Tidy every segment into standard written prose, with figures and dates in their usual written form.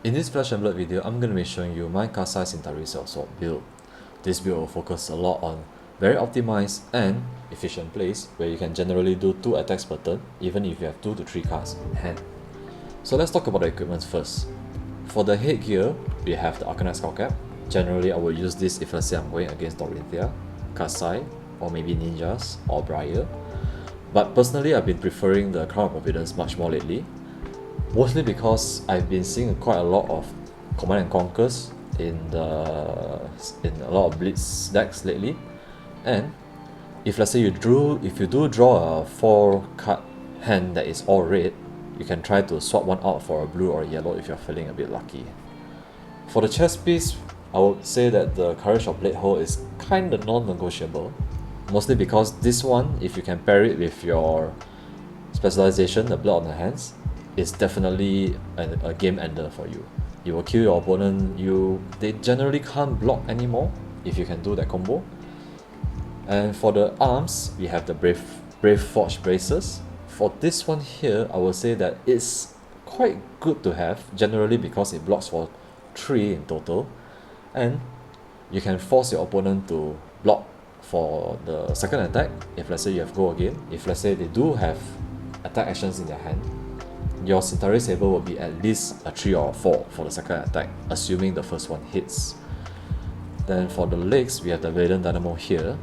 In this Flesh and Blood video, I'm going to be showing you my Kassai Centauri Sword build. This build will focus a lot on very optimized and efficient plays, where you can generally do 2 attacks per turn, even if you have 2 to 3 cards in hand. So let's talk about the equipment first. For the headgear, we have the Arcanite Skull Cap. Generally, I will use this if let's say I'm going against Dorinthia, Kassai, or maybe Ninjas, or Briar. But personally, I've been preferring the Crown of Providence much more lately. Mostly because I've been seeing quite a lot of Command and Conquers in a lot of Blitz decks lately. And if let's say if you do draw a 4 card hand that is all red, you can try to swap one out for a blue or a yellow if you're feeling a bit lucky. For the chest piece, I would say that the Courage of Blade Hole is kinda non-negotiable. Mostly because this one, if you can pair it with your specialization, the Blood on the Hands, is definitely a game ender for you. You will kill your opponent, they generally can't block anymore if you can do that combo. And for the arms, we have the Brave Forge Braces. For this one here, I will say that it's quite good to have, generally because it blocks for 3 in total. And you can force your opponent to block for the second attack if let's say you have Go Again. If let's say they do have attack actions in their hand, your Centauri Saber will be at least a 3 or a 4 for the second attack, assuming the first one hits. Then for the legs, we have the Valiant Dynamo here.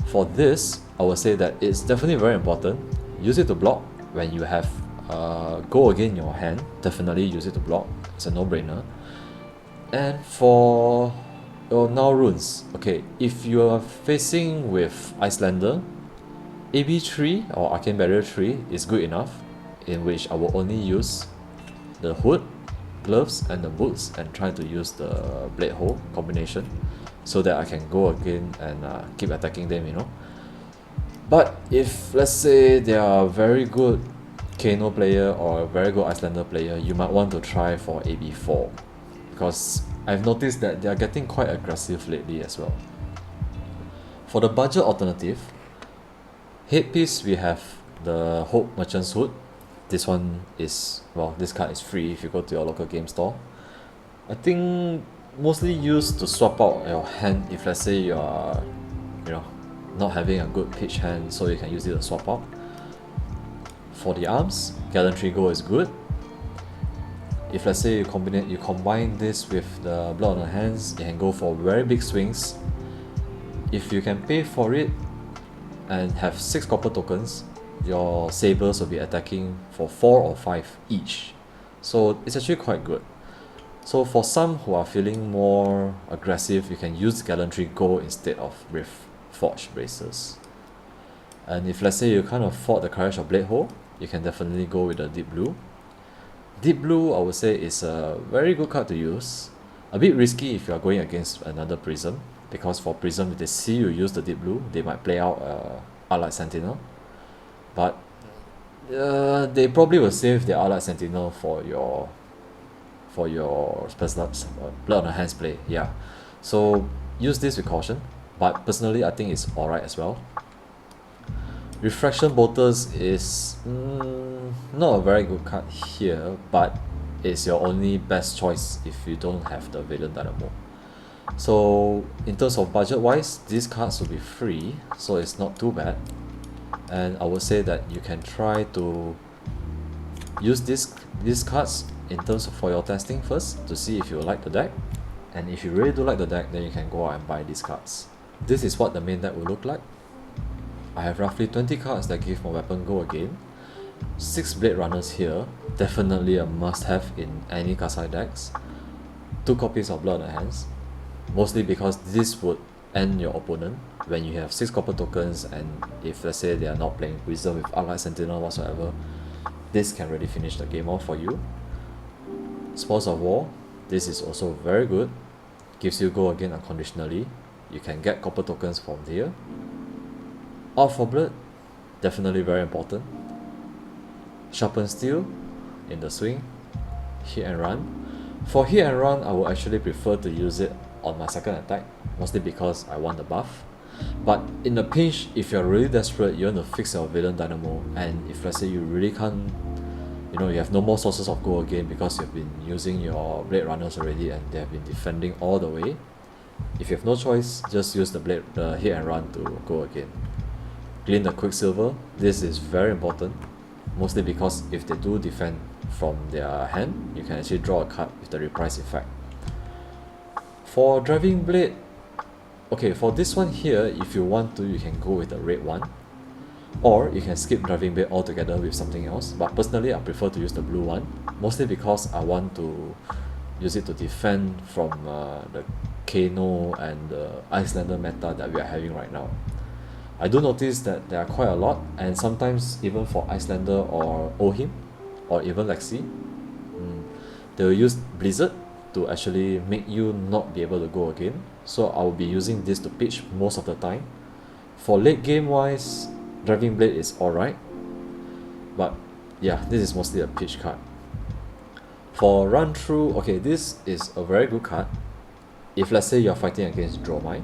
For this, I will say that it's definitely very important. Use it to block when you have Go Again in your hand. Definitely use it to block. It's a no-brainer. And for your now runes, okay, if you are facing with Icelander, AB3 or Arcane Barrier 3 is good enough, in which I will only use the hood, gloves and the boots and try to use the blade hole combination so that I can go again and keep attacking them, you know. But if let's say they are a very good Kano player or a very good Icelander player, you might want to try for AB4, because I've noticed that they are getting quite aggressive lately as well. For the budget alternative, headpiece, we have the Hope Merchant's Hood. This one is, well, this card is free if you go to your local game store. I think mostly used to swap out your hand if let's say you are, not having a good pitch hand, so you can use it to swap out. For the arms, Gallantry Go is good. If let's say you combine this with the Blood on the Hands, you can go for very big swings. If you can pay for it and have 6 copper tokens, your sabers will be attacking for 4 or 5 each. So it's actually quite good. So for some who are feeling more aggressive, you can use Gallantry Go instead of Brave Forge Braces. And if let's say you can't afford the Courage of Blade Hole, you can definitely go with the Deep Blue. Deep Blue, I would say, is a very good card to use. A bit risky if you are going against another Prism, because for Prism, if they see you use the Deep Blue, they might play out Allied Sentinel. But they probably will save the Allied Sentinel for your specialized Blood on the Hands play. Yeah, so use this with caution. But personally, I think it's alright as well. Refraction Bolters is not a very good card here, but it's your only best choice if you don't have the Valiant Dynamo. So in terms of budget wise, these cards will be free, so it's not too bad. And I would say that you can try to use these cards in terms of for your testing first to see if you like the deck. And if you really do like the deck, then you can go out and buy these cards. This is what the main deck will look like. I have roughly 20 cards that give my weapon Go Again. 6 Blade Runners here, definitely a must-have in any Kassai decks. 2 copies of Blood on the Hands, mostly because this would end your opponent when you have 6 copper tokens, and if let's say they are not playing Wizard with Allied Sentinel whatsoever, this can really finish the game off for you. Spoils of War, this is also very good, gives you Go Again unconditionally. You can get copper tokens from here. Out for Blood, definitely very important. Sharpened Steel in the swing. Hit and Run. For Hit and Run, I would actually prefer to use it on my second attack, mostly because I want the buff. But in the pinch, if you're really desperate, you want to fix your Valiant Dynamo, and if let's say you really can't you know, you have no more sources of go again because you've been using your blade runners already and they have been defending all the way. If you have no choice, just use the hit and run to go again. Clean the Quicksilver. This is very important, mostly because if they do defend from their hand, you can actually draw a card with the reprise effect. For Driving Blade, okay, for this one here, if you want to, you can go with the red one, or you can skip Driving Blade altogether with something else, but personally I prefer to use the blue one, mostly because I want to use it to defend from the Kano and the Icelander meta that we are having right now. I do notice that there are quite a lot, and sometimes even for Icelander or Ohim, or even Lexi, they will use Blizzard to actually make you not be able to go again. So I will be using this to pitch most of the time. For late game wise, Driving Blade is alright, but yeah, this is mostly a pitch card. For run through, okay, this is a very good card. If let's say you're fighting against Dromai,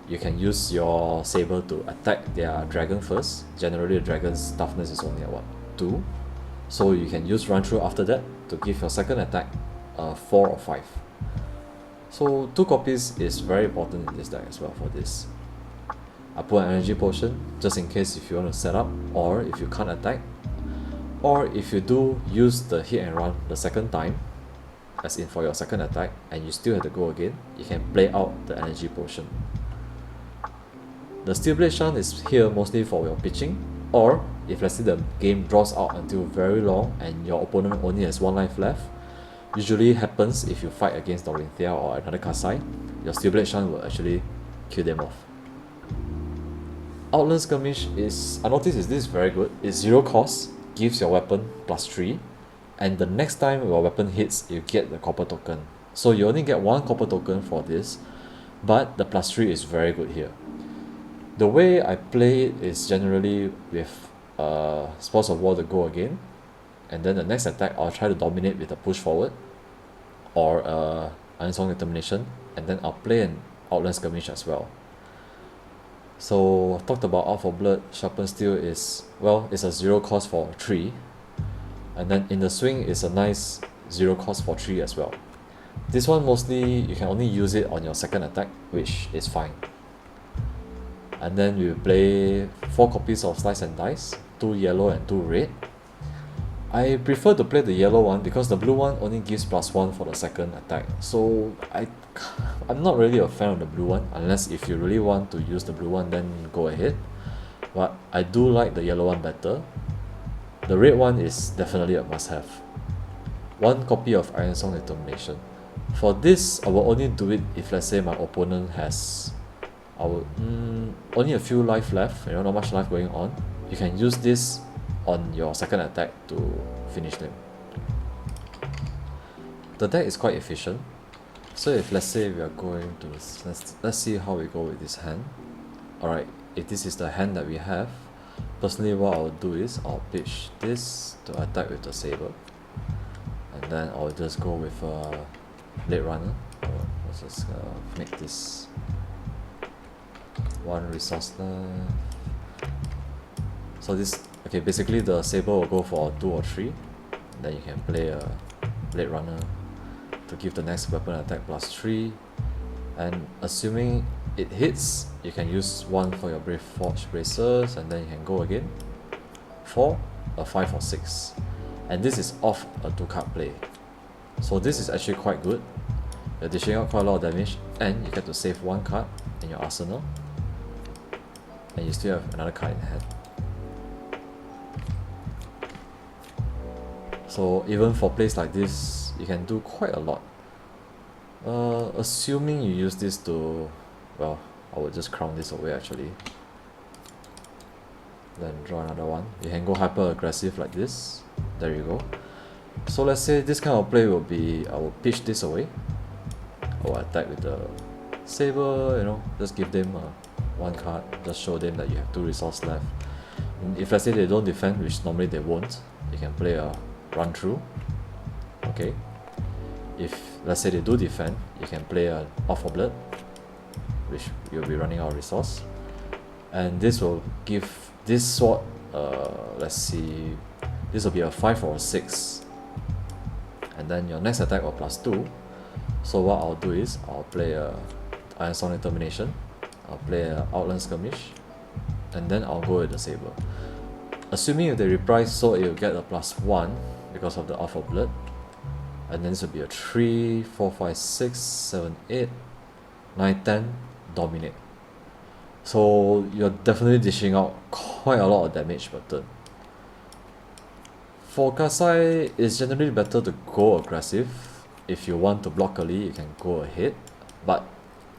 you can use your saber to attack their dragon first. Generally the dragon's toughness is only at what, 2, so you can use run through after that to give your second attack 4 or 5. So 2 copies is very important in this deck as well. For this, I put an energy potion just in case if you want to set up, or if you can't attack, or if you do use the hit and run the second time, as in for your second attack, and you still have to go again, you can play out the energy potion. The Steelblade Shunt is here mostly for your pitching, or if let's say the game draws out until very long and your opponent only has 1 life left. Usually happens if you fight against Dorinthia or another Kassai, your Steelblade Shunt will actually kill them off. Outland Skirmish is, I noticed this is very good. It's 0 cost, gives your weapon +3, and the next time your weapon hits, you get the copper token. So you only get 1 copper token for this, but the +3 is very good here. The way I play it is generally with Spoils of War to go again, and then the next attack I'll try to dominate with a push forward or Iron Song Determination, and then I'll play an Outland Skirmish as well. So talked about Out for Blood, Sharpened Steel is, well, it's a 0 cost for 3, and then in the swing is a nice 0 cost for 3 as well. This one mostly you can only use it on your second attack, which is fine. And then we will play 4 copies of Slice and Dice, 2 yellow and 2 red. I prefer to play the yellow one because the blue one only gives +1 for the second attack. So I'm not really a fan of the blue one, unless if you really want to use the blue one, then go ahead. But I do like the yellow one better. The red one is definitely a must-have. 1 copy of Iron Song Determination. For this, I will only do it if let's say my opponent has only a few life left, not much life going on. You can use this on your second attack to finish them. The deck is quite efficient. So if let's say we are going to, let's see how we go with this hand. Alright, if this is the hand that we have, personally what I'll do is I'll pitch this to attack with the saber, and then I'll just go with a Blade Runner. Let's just make this 1 resource left. So this, okay, basically the saber will go for 2 or 3. Then you can play a Blade Runner to give the next weapon attack +3. And assuming it hits, you can use 1 for your Brave Forge Bracers, and then you can go again for a 5 or 6. And this is off a 2-card play. So this is actually quite good. You're dishing out quite a lot of damage, and you get to save 1 card in your arsenal, and you still have another card in hand. So even for plays like this, you can do quite a lot. Assuming you use this to, well, I would just crown this away actually. Then draw another one. You can go hyper aggressive like this. There you go. So let's say this kind of play will be, I will pitch this away. I will attack with the saber, just give them 1 card, just show them that you have 2 resources left. And if let's say they don't defend, which normally they won't, you can play a run through. Okay. If let's say they do defend, you can play a Out for Blood, which you'll be running out of resource. And this will give this sword, let's see, This will be a 5 or a 6. And then your next attack will +2. So what I'll do is I'll play a Iron Sonic Termination, I'll play a Outland Skirmish, and then I'll go with the Saber. Assuming if they reprise, so it will get a +1 because of the Alpha Blood. And then this will be a 3, 4, 5, 6, 7, 8, 9, 10, Dominate. So you're definitely dishing out quite a lot of damage per turn. For Kassai, it's generally better to go aggressive. If you want to block early, you can go ahead. But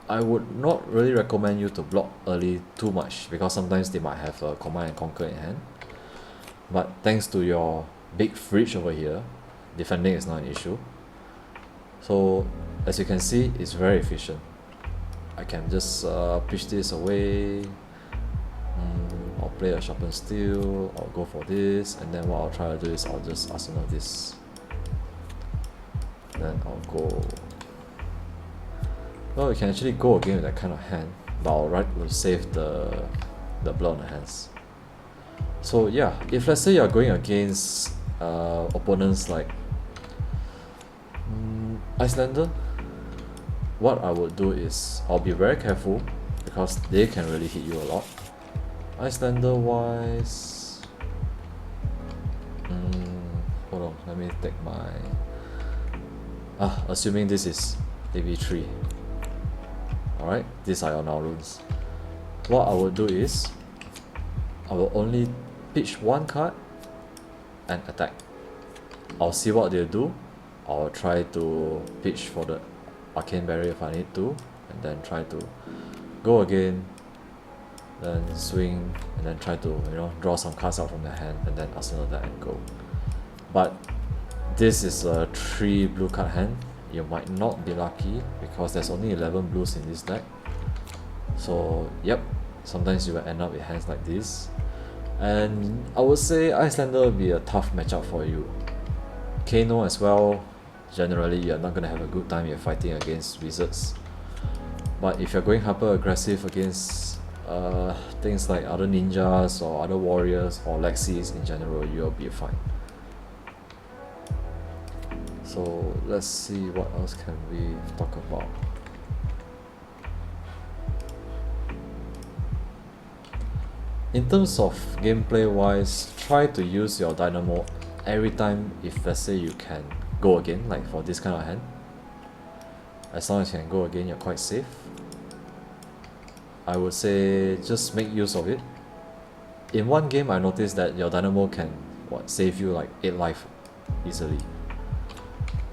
I would not really recommend you to block early too much, because sometimes they might have a Command and Conquer in hand. But thanks to your big fridge over here, defending is not an issue. So as you can see, it's very efficient. I can just pitch this away. I'll play a Sharpened Steel, I'll go for this, and then what I'll try to do is I'll just arsenal this. Then I'll go... Well, you can actually go again with that kind of hand, but I'll will save the blood on the hands. So yeah, if let's say you're going against opponents like Icelander, what I would do is I'll be very careful, because they can really hit you a lot. Icelander wise, hold on, let me take my assuming this is AV3. Alright, these are your now runes. What I will do is I will only pitch one card and attack. I'll see what they'll do. I'll try to pitch for the Arcane Barrier if I need to, and then try to go again, then swing, and then try to draw some cards out from the hand, and then arsenal that and go. But this is a 3 blue card hand. You might not be lucky, because there's only 11 blues in this deck. So yep, sometimes you will end up with hands like this. And I would say Icelander will be a tough matchup for you. Kano as well, generally you're not going to have a good time if you're fighting against wizards. But if you're going hyper aggressive against things like other ninjas or other warriors or Lexis in general, you'll be fine. So let's see what else can we talk about. In terms of gameplay wise, try to use your Dynamo every time if let's say you can go again, like for this kind of hand. As long as you can go again, you're quite safe. I would say just make use of it. In one game I noticed that your Dynamo can save you like 8 life easily.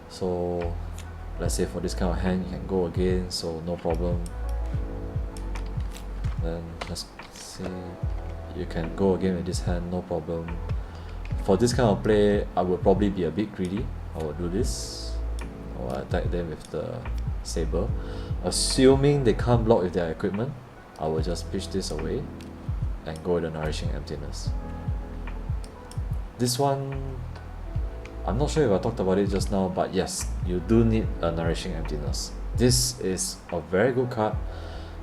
So let's say for this kind of hand you can go again, so no problem. Then let's see, you can go again with this hand, no problem. For this kind of play, I would probably be a bit greedy. I will do this. I will attack them with the Saber. Assuming they can't block with their equipment, I will just pitch this away and go with the Nourishing Emptiness. This one, I'm not sure if I talked about it just now, but yes, you do need a Nourishing Emptiness. This is a very good card.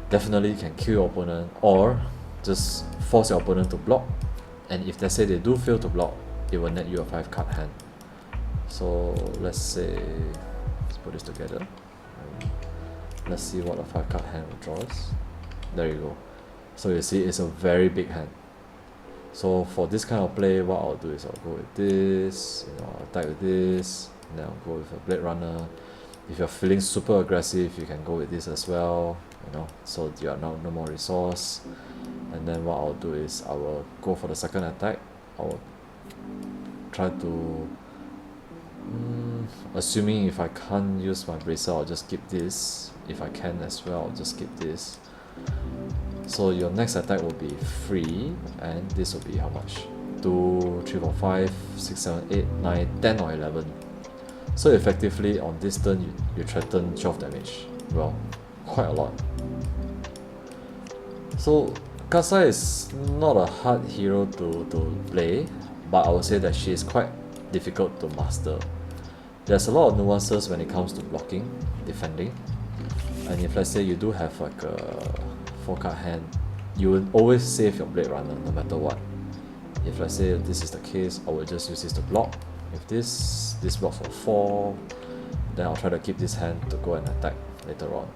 Definitely can kill your opponent or just force your opponent to block. And if they say they do fail to block, it will net you a 5 card hand. So let's say, let's put this together. Let's see what a 5 card hand draws. There you go. So you see it's a very big hand. So for this kind of play, what I'll do is I'll go with this, I'll attack with this, and then I'll go with a Blade Runner. If you're feeling super aggressive, you can go with this as well, so you are no more resource. And then what I'll do is I will go for the second attack. I will try to, assuming if I can't use my Bracer, I'll just keep this. If I can as well, I'll just keep this. So your next attack will be 3, and this will be how much? 2, 3, 4, 5, 6, 7, 8, 9, 10 or 11. So effectively on this turn you threaten 12 damage. Well, quite a lot. So Kassai is not a hard hero to play, but I would say that she is quite difficult to master. There's a lot of nuances when it comes to blocking, defending, and if let's say you do have like a 4 card hand, you will always save your Blade Runner no matter what. If let's say this is the case, I will just use this to block. If this blocks for 4, then I'll try to keep this hand to go and attack later on.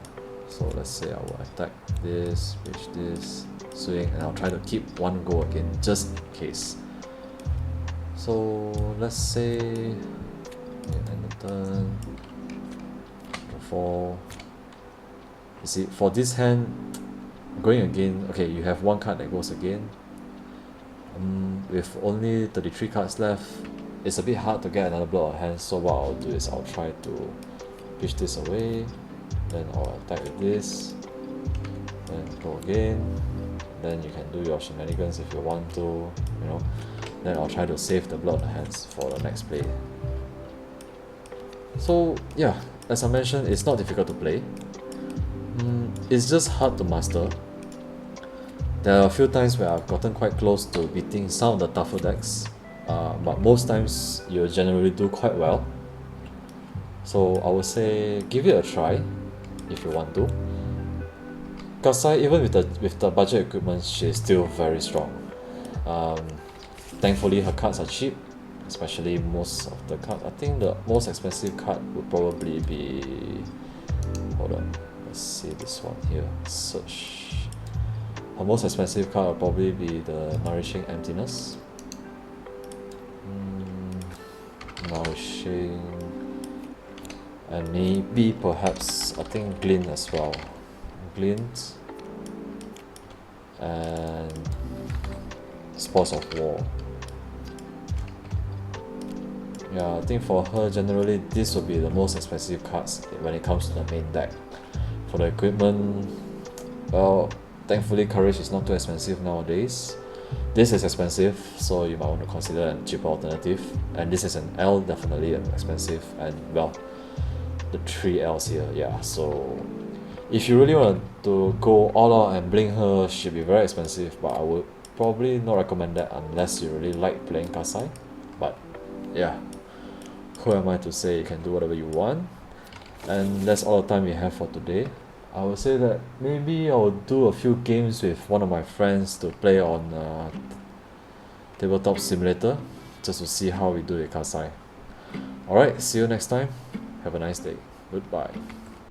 So let's say I will attack this, reach this, swing, and I'll try to keep one go again, just in case. So let's say, end the turn, draw 4. You see, for this hand, going again, okay, you have one card that goes again. With only 33 cards left, it's a bit hard to get another block of hand, so what I'll do is I'll try to push this away, then I'll attack with this, then go again, then you can do your shenanigans if you want to, you know. Then I'll try to save the block of hands for the next play. So yeah, as I mentioned, it's not difficult to play. It's just hard to master. There are a few times where I've gotten quite close to beating some of the tougher decks, but most times you generally do quite well. So I would say give it a try if you want to. Kassai, even with the budget equipment, she's still very strong. Thankfully her cards are cheap, especially most of the cards. I think the most expensive card would probably be, hold on, let's see this one here, search. Her most expensive card will probably be the Nourishing Emptiness. Nourishing, and maybe perhaps, I think Glint as well. Glint and Spoils of War. Yeah, I think for her generally this will be the most expensive cards when it comes to the main deck. For the equipment, well, thankfully Courage is not too expensive nowadays. This is expensive, so you might want to consider a cheaper alternative. And this is an L, definitely an expensive, and well, the 3 Ls here, yeah. So if you really want to go all out and bling her, she'll be very expensive, but I would probably not recommend that unless you really like playing Kassai. But yeah, who am I to say you can do whatever you want? And that's all the time we have for today. I would say that maybe I'll do a few games with one of my friends to play on Tabletop Simulator, just to see how we do with Kassai. Alright, see you next time. Have a nice day. Goodbye.